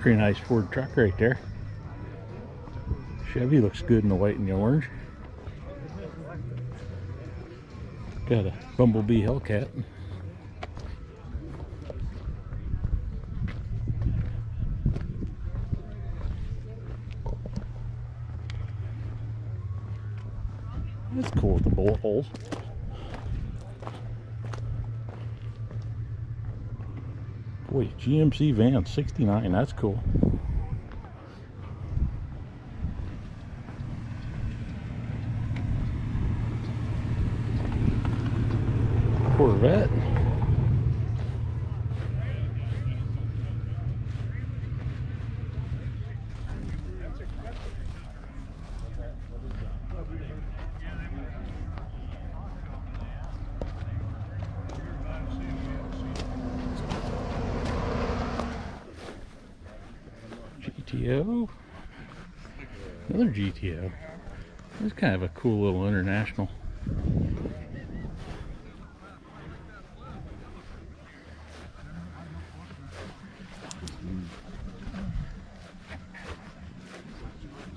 Pretty nice Ford truck right there. Chevy looks good in the white and the orange. Got a Bumblebee Hellcat. That's cool with the bullet holes. Boy, GMC van 69, that's cool. Corvette. GTO. Another GTO. This is kind of a cool little international.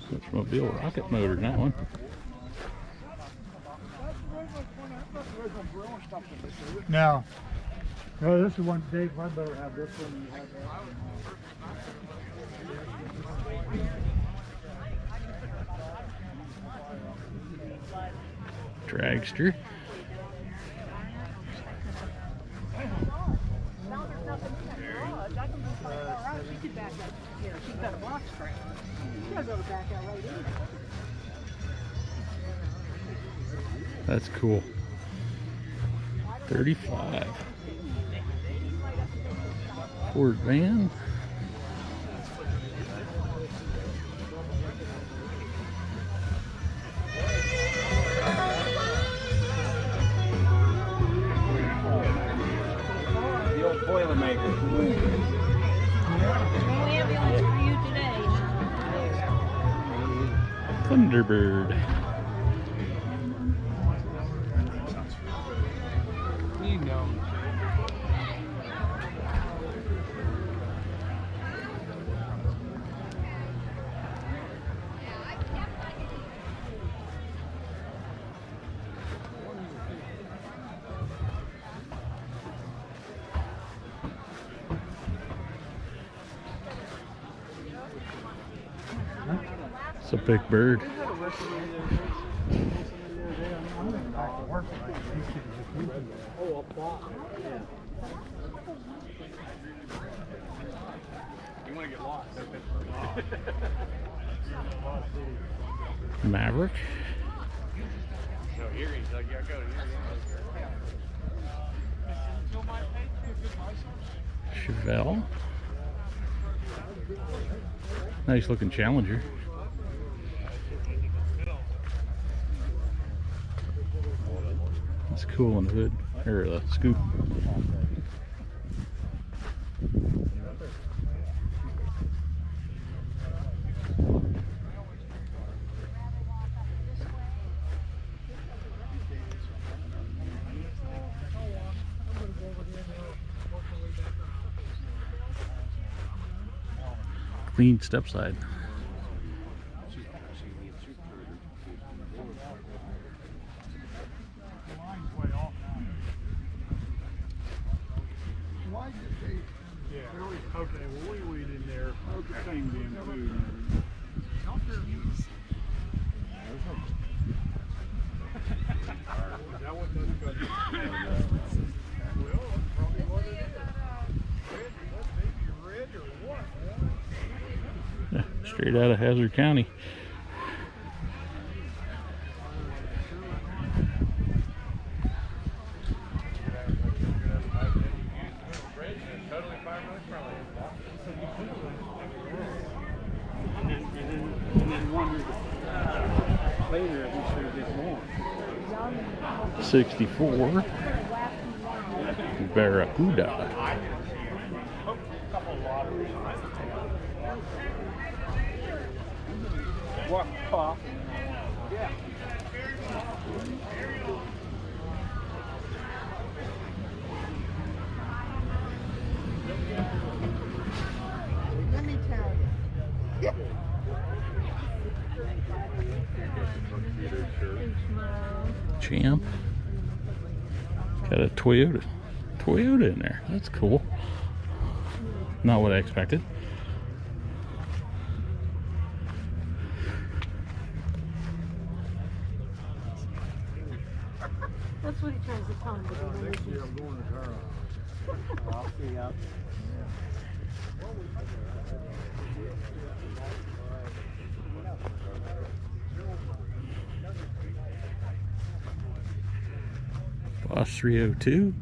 Switchmobile rocket motor in that one. No. No, this is one Dave. I better have this one. And you have that one. Dragster. That's cool. 35. Ford van. The old Boilermaker. Ambulance for you today. Thunderbird. You know. It's a big bird. You want to get lost. Maverick. No, earrings. I gotta go to Chevelle. Nice looking Challenger. That's cool on the hood, or the scoop. Clean step side. Okay, well, we weed in there. Okay. Same damn food. Is that what those guys Well, probably what it is. Red or what? Yeah, straight out of Hazard County. And then wondered later if we should have just more. 64 Barracuda. What pop? Yeah. Let me tell Champ. Got a Toyota in there. That's cool. Not what I expected. That's what he tries to tell me. I'll see up. Boss 302.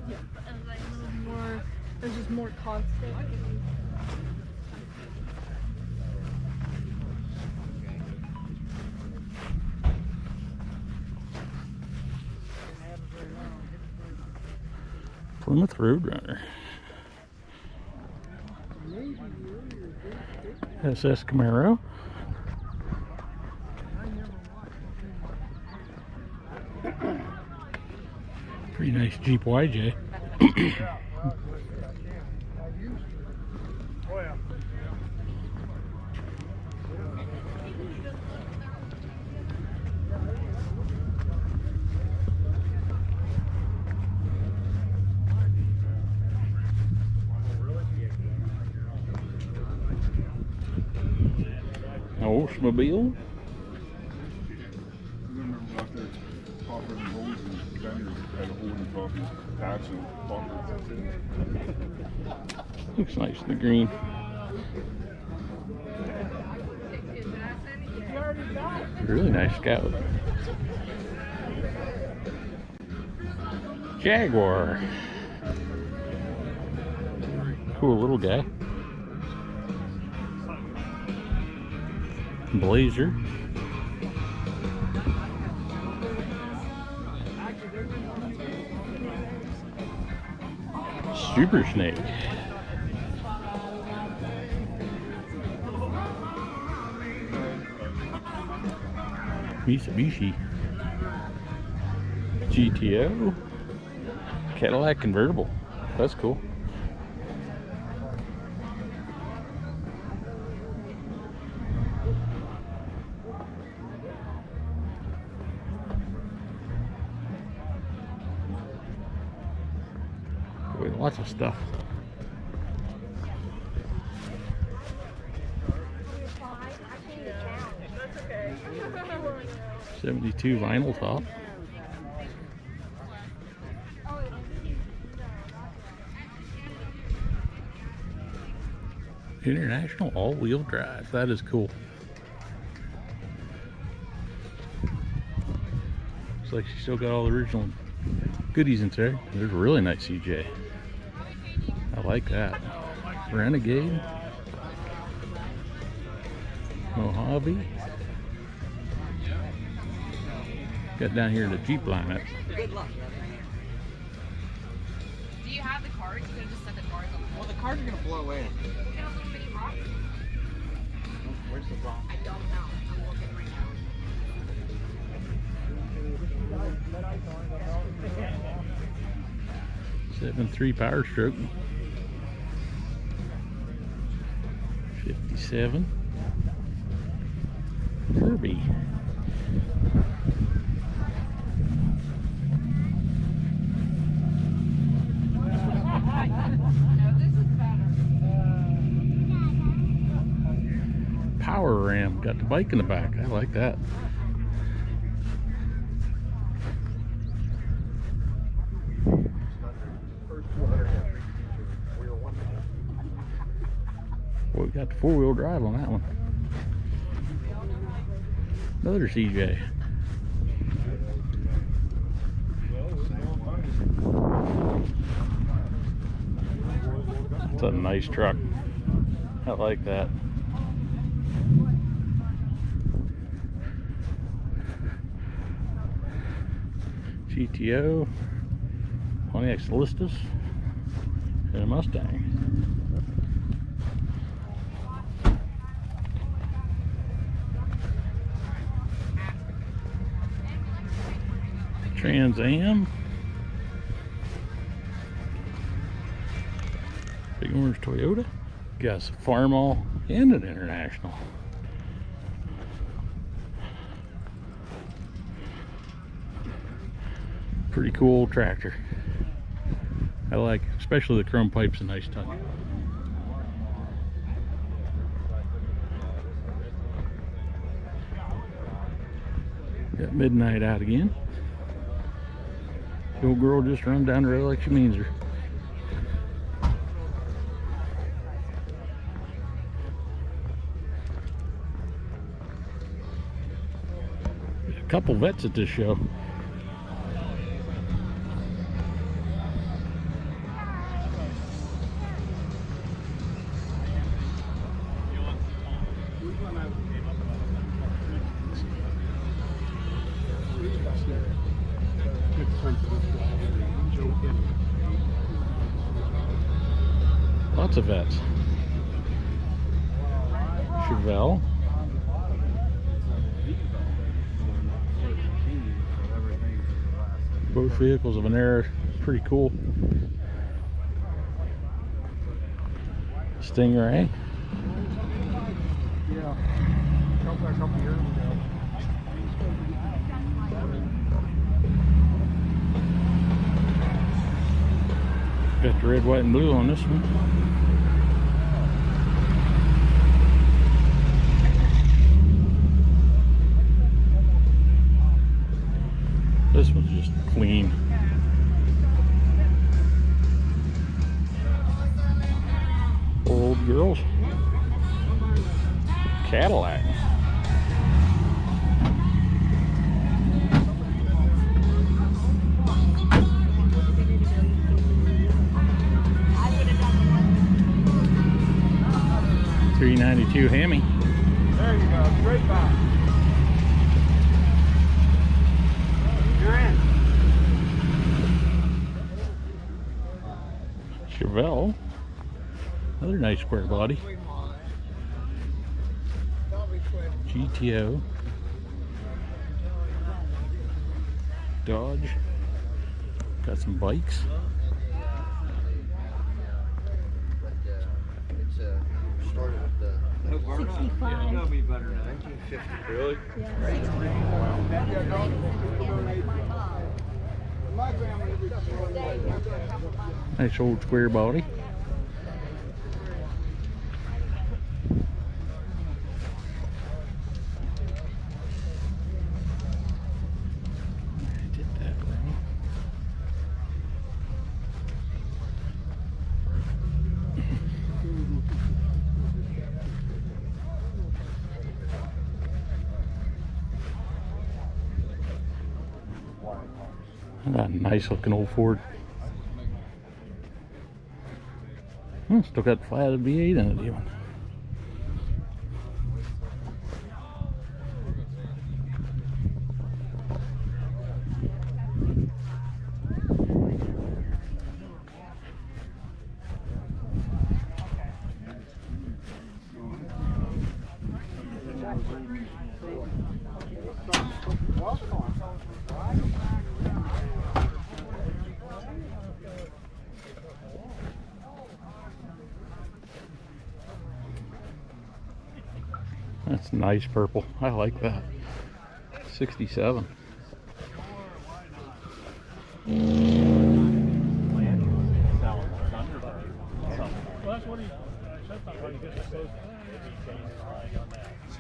Yeah, and like a little more, there's just more constant. Plymouth Roadrunner. SS Camaro. Pretty nice Jeep YJ. Oldsmobile. Looks nice in the green. Really nice Scout. Jaguar. Cool little guy. Blazer. Super Snake. Mitsubishi. GTO. Cadillac convertible. That's cool. Boy, lots of stuff. '72 vinyl top. International all-wheel drive. That is cool. Looks like she still got all the original goodies in there. There's a really nice CJ. I like that. Renegade. Mojave. Got down here the Jeep lineup. Good luck. Do you have the cards? You could just set the cards on. Well, the cards are gonna blow away. You get a little bitty box? Where's the box? I don't know. I'm looking right now. 7.3 Power Stroke. 57. Kirby. Power Ram. Got the bike in the back. I like that. Boy, we got the four-wheel drive on that one. Another CJ. It's a nice truck. I like that. GTO, Pontiac Solistus, and a Mustang. Trans Am. Big orange Toyota. Got a Farmall and an International. Pretty cool tractor. I like, especially the chrome pipe's a nice touch. Got midnight out again. The old girl just run down the road like she means her. There's a couple vets at this show. Lots of vets. Zachrel. Both vehicles of an era, pretty cool. Stingray. Yeah. A couple years ago. Got the red, white, and blue on this one. This one's just clean. Old girls. Cadillac. $392 Hemi. There you go, straight back. You're in. Zachrel. Another nice square body. GTO. Dodge. Got some bikes. Started with the no burn up. 65. Yeah, it'll be better now. 1950. Really? Nice old square body. I did that wrong. That nice looking old Ford. Still got the flat of V8 in it even. That's nice purple. I like that. 67.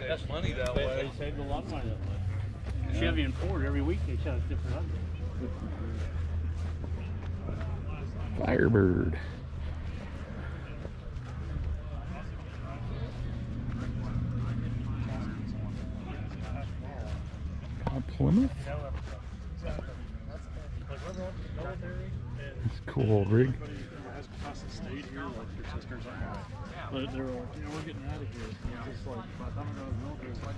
That's money that way. They saved a lot of money that way. Chevy and Ford, every week they shot a different under. Firebird. Plymouth. That's a cool old rig. But they're all, we're getting out of here. Just like, by the time I got out of the military, it's like,